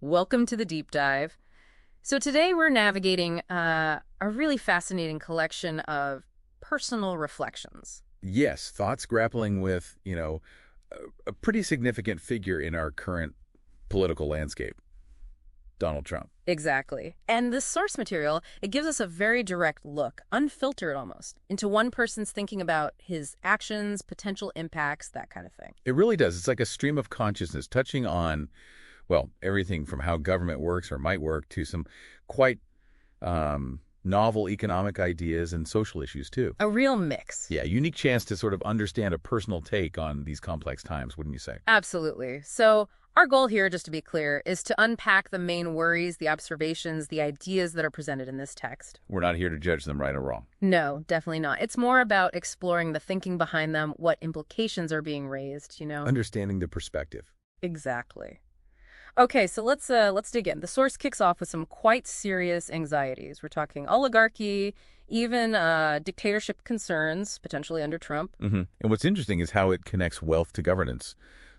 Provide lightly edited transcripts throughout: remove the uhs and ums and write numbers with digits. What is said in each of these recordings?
Welcome to the deep dive. So today we're navigating a really fascinating collection of personal reflections. Yes, thoughts grappling with, a pretty significant figure in our current political landscape, Donald Trump. Exactly. And this source material, it gives us a very direct look, unfiltered almost, into one person's thinking about his actions, potential impacts, that kind of thing. It really does. It's like a stream of consciousness touching on, well, everything from how government works or might work to some quite novel economic ideas and social issues, too. A real mix. Yeah, unique chance to sort of understand a personal take on these complex times, wouldn't you say? Absolutely. So our goal here, just to be clear, is to unpack the main worries, the observations, the ideas that are presented in this text. We're not here to judge them right or wrong. No, definitely not. It's more about exploring the thinking behind them, what implications are being raised. Understanding the perspective. Exactly. Okay, so let's dig in. The source kicks off with some quite serious anxieties. We're talking oligarchy, even dictatorship concerns, potentially under Trump. And what's interesting is how it connects wealth to governance.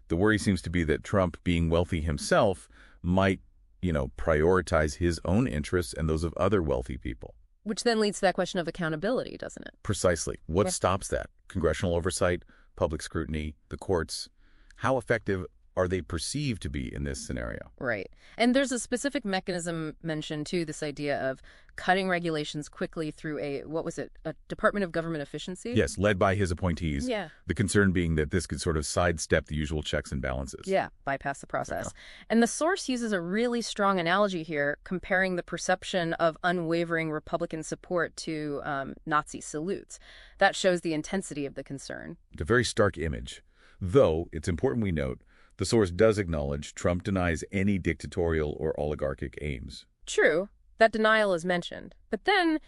The worry seems to be that Trump, being wealthy himself, might, prioritize his own interests and those of other wealthy people. Which then leads to that question of accountability, doesn't it? Precisely. What stops that? Congressional oversight, public scrutiny, the courts. How effective are they perceived to be in this scenario? Right. And there's a specific mechanism mentioned, too, this idea of cutting regulations quickly through a Department of Government Efficiency? Yes, led by his appointees. Yeah. The concern being that this could sort of sidestep the usual checks and balances. Yeah, bypass the process. And the source uses a really strong analogy here, comparing the perception of unwavering Republican support to Nazi salutes. That shows the intensity of the concern. It's a very stark image. Though, it's important we note, the source does acknowledge Trump denies any dictatorial or oligarchic aims. True, that denial is mentioned. But then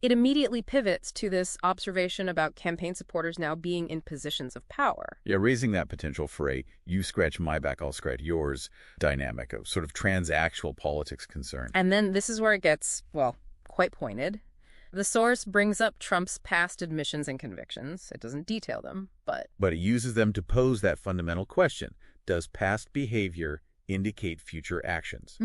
it immediately pivots to this observation about campaign supporters now being in positions of power. Yeah, raising that potential for a you scratch my back, I'll scratch yours dynamic, a sort of transactional politics concern. And then this is where it gets, quite pointed. The source brings up Trump's past admissions and convictions. It doesn't detail them, but it uses them to pose that fundamental question. Does past behavior indicate future actions?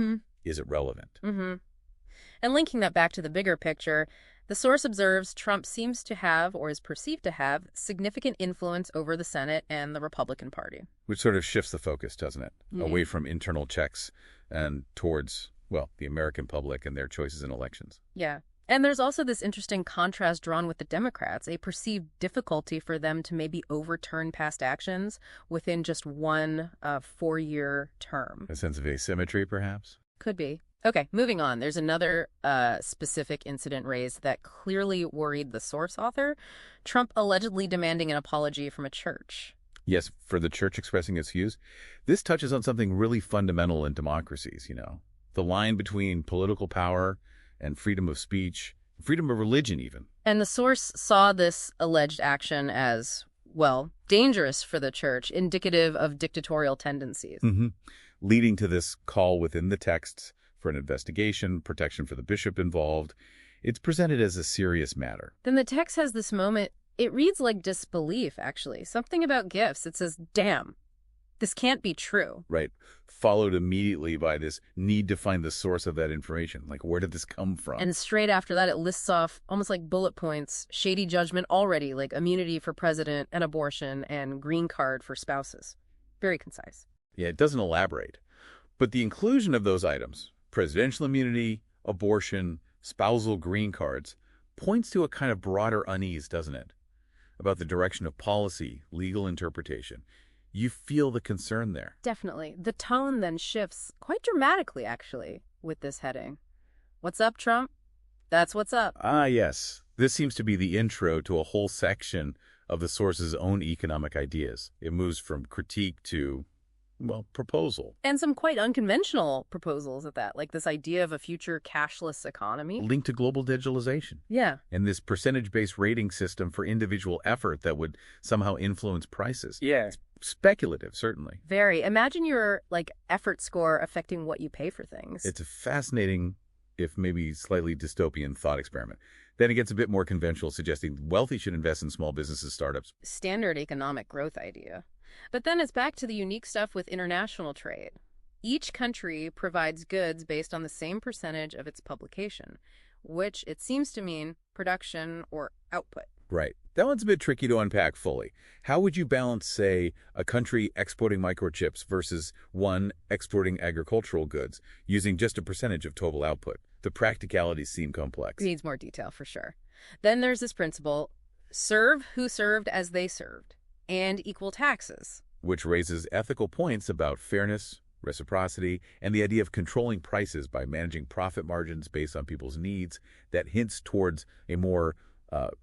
Is it relevant? And linking that back to the bigger picture, the source observes Trump seems to have, or is perceived to have, significant influence over the Senate and the Republican Party. Which sort of shifts the focus, doesn't it? Away from internal checks and towards, the American public and their choices in elections. Yeah. And there's also this interesting contrast drawn with the Democrats, a perceived difficulty for them to maybe overturn past actions within just one 4-year term. A sense of asymmetry, perhaps? Could be. Okay, moving on. There's another specific incident raised that clearly worried the source author, Trump allegedly demanding an apology from a church. Yes, for the church expressing its views. This touches on something really fundamental in democracies, The line between political power and freedom of speech, freedom of religion even. And the source saw this alleged action as, dangerous for the church, indicative of dictatorial tendencies. Leading to this call within the texts for an investigation, protection for the bishop involved. It's presented as a serious matter. Then the text has this moment, it reads like disbelief, actually. Something about gifts. It says, damn, this can't be true. Right. Followed immediately by this need to find the source of that information. Like, where did this come from? And straight after that, it lists off, almost like bullet points, shady judgment already, like immunity for president and abortion and green card for spouses. Very concise. Yeah, it doesn't elaborate. But the inclusion of those items, presidential immunity, abortion, spousal green cards, points to a kind of broader unease, doesn't it? About the direction of policy, legal interpretation. You feel the concern there. Definitely. The tone then shifts quite dramatically, actually, with this heading. What's up, Trump? That's what's up. Ah, yes. This seems to be the intro to a whole section of the source's own economic ideas. It moves from critique to, proposal. And some quite unconventional proposals at that, like this idea of a future cashless economy. Linked to global digitalization. Yeah. And this percentage-based rating system for individual effort that would somehow influence prices. Yeah. It's speculative, certainly. Very. Imagine your, effort score affecting what you pay for things. It's a fascinating, if maybe slightly dystopian thought experiment. Then it gets a bit more conventional, suggesting wealthy should invest in small businesses, startups. Standard economic growth idea. But then it's back to the unique stuff with international trade. Each country provides goods based on the same percentage of its publication, which it seems to mean production or output. Right. That one's a bit tricky to unpack fully. How would you balance, say, a country exporting microchips versus one exporting agricultural goods using just a percentage of total output? The practicalities seem complex. Needs more detail for sure. Then there's this principle, serve who served as they served, and equal taxes. Which raises ethical points about fairness, reciprocity, and the idea of controlling prices by managing profit margins based on people's needs that hints towards a more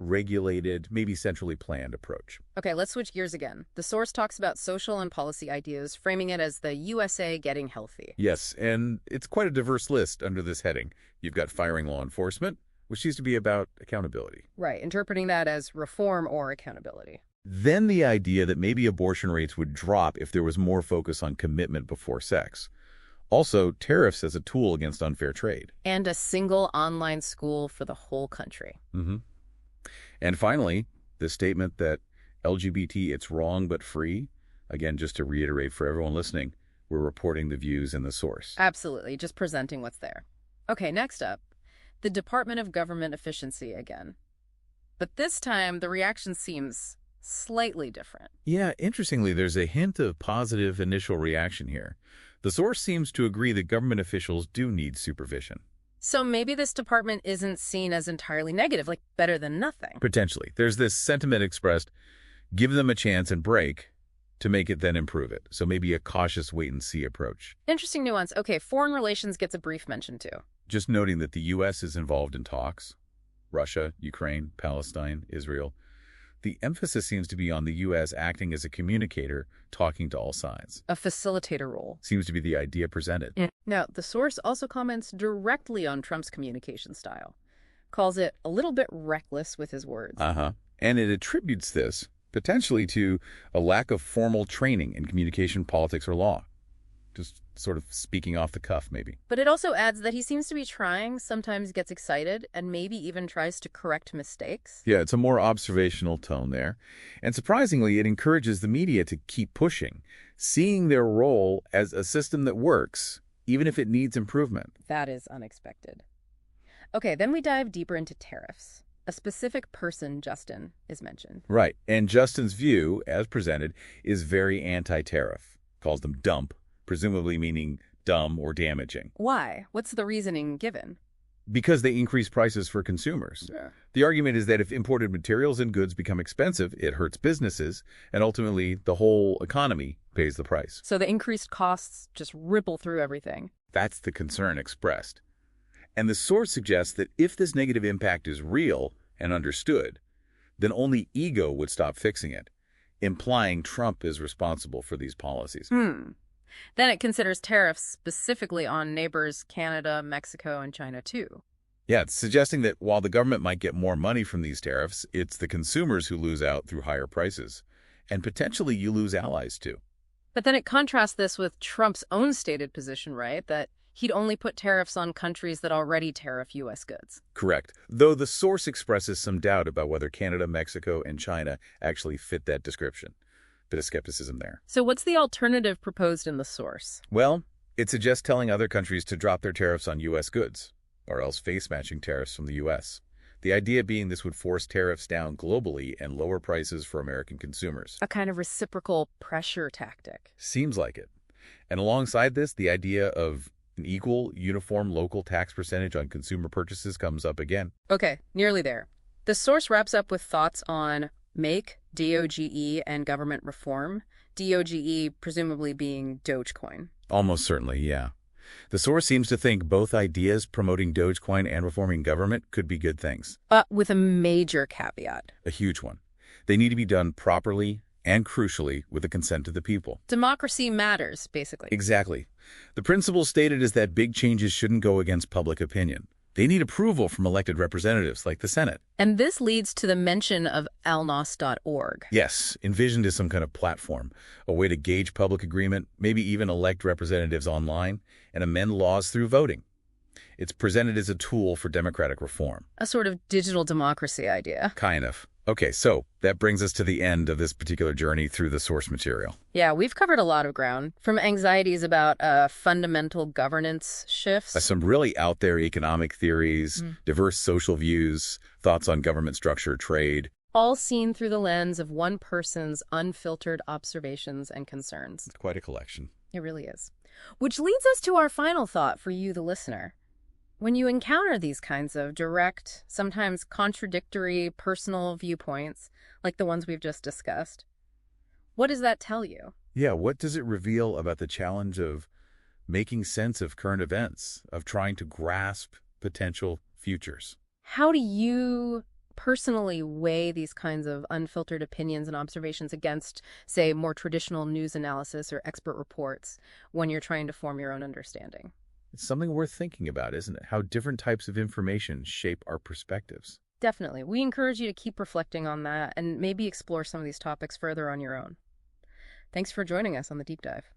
regulated, maybe centrally planned approach. Okay, let's switch gears again. The source talks about social and policy ideas, framing it as the USA getting healthy. Yes, and it's quite a diverse list under this heading. You've got firing law enforcement, which seems to be about accountability. Right, interpreting that as reform or accountability. Then the idea that maybe abortion rates would drop if there was more focus on commitment before sex. Also, tariffs as a tool against unfair trade. And a single online school for the whole country. And finally, the statement that LGBT, it's wrong but free. Again, just to reiterate for everyone listening, we're reporting the views in the source. Absolutely, just presenting what's there. Okay, next up, the Department of Government Efficiency again. But this time, the reaction seems slightly different. Yeah, interestingly, there's a hint of positive initial reaction here. The source seems to agree that government officials do need supervision. So maybe this department isn't seen as entirely negative, like better than nothing. Potentially. There's this sentiment expressed, give them a chance and break to make it then improve it. So maybe a cautious wait-and-see approach. Interesting nuance. Okay, foreign relations gets a brief mention too. Just noting that the U.S. is involved in talks. Russia, Ukraine, Palestine, Israel. The emphasis seems to be on the U.S. acting as a communicator, talking to all sides. A facilitator role. Seems to be the idea presented. Now, the source also comments directly on Trump's communication style, calls it a little bit reckless with his words. And it attributes this, potentially, to a lack of formal training in communication, politics, or law. Just sort of speaking off the cuff, maybe. But it also adds that he seems to be trying, sometimes gets excited, and maybe even tries to correct mistakes. Yeah, it's a more observational tone there. And surprisingly, it encourages the media to keep pushing, seeing their role as a system that works, even if it needs improvement. That is unexpected. Okay, then we dive deeper into tariffs. A specific person, Justin, is mentioned. Right, and Justin's view, as presented, is very anti-tariff. Calls them dump, presumably meaning dumb or damaging. Why? What's the reasoning given? Because they increase prices for consumers. Yeah. The argument is that if imported materials and goods become expensive, it hurts businesses, and ultimately the whole economy pays the price. So the increased costs just ripple through everything. That's the concern expressed. And the source suggests that if this negative impact is real and understood, then only ego would stop fixing it, implying Trump is responsible for these policies. Then it considers tariffs specifically on neighbors Canada, Mexico, and China too. Yeah, it's suggesting that while the government might get more money from these tariffs, it's the consumers who lose out through higher prices. And potentially you lose allies too. But then it contrasts this with Trump's own stated position, right? That he'd only put tariffs on countries that already tariff U.S. goods. Correct. Though the source expresses some doubt about whether Canada, Mexico, and China actually fit that description. Bit of skepticism there. So what's the alternative proposed in the source? Well, it suggests telling other countries to drop their tariffs on U.S. goods, or else face-matching tariffs from the U.S. The idea being this would force tariffs down globally and lower prices for American consumers. A kind of reciprocal pressure tactic. Seems like it. And alongside this, the idea of an equal, uniform local tax percentage on consumer purchases comes up again. Okay, nearly there. The source wraps up with thoughts on make, DOGE, and government reform. DOGE presumably being Dogecoin. Almost certainly, yeah. The source seems to think both ideas, promoting Dogecoin and reforming government, could be good things. But with a major caveat. A huge one. They need to be done properly and, crucially, with the consent of the people. Democracy matters, basically. Exactly. The principle stated is that big changes shouldn't go against public opinion. They need approval from elected representatives like the Senate. And this leads to the mention of alnos.org. Yes, envisioned as some kind of platform, a way to gauge public agreement, maybe even elect representatives online, and amend laws through voting. It's presented as a tool for democratic reform. A sort of digital democracy idea. Kind of. Okay, so that brings us to the end of this particular journey through the source material. Yeah, we've covered a lot of ground, from anxieties about fundamental governance shifts. Some really out there economic theories, Mm. diverse social views, thoughts on government structure, trade. All seen through the lens of one person's unfiltered observations and concerns. It's quite a collection. It really is. Which leads us to our final thought for you, the listener. When you encounter these kinds of direct, sometimes contradictory personal viewpoints, like the ones we've just discussed, what does that tell you? Yeah, what does it reveal about the challenge of making sense of current events, of trying to grasp potential futures? How do you personally weigh these kinds of unfiltered opinions and observations against, say, more traditional news analysis or expert reports when you're trying to form your own understanding? It's something worth thinking about, isn't it? How different types of information shape our perspectives. Definitely. We encourage you to keep reflecting on that and maybe explore some of these topics further on your own. Thanks for joining us on the deep dive.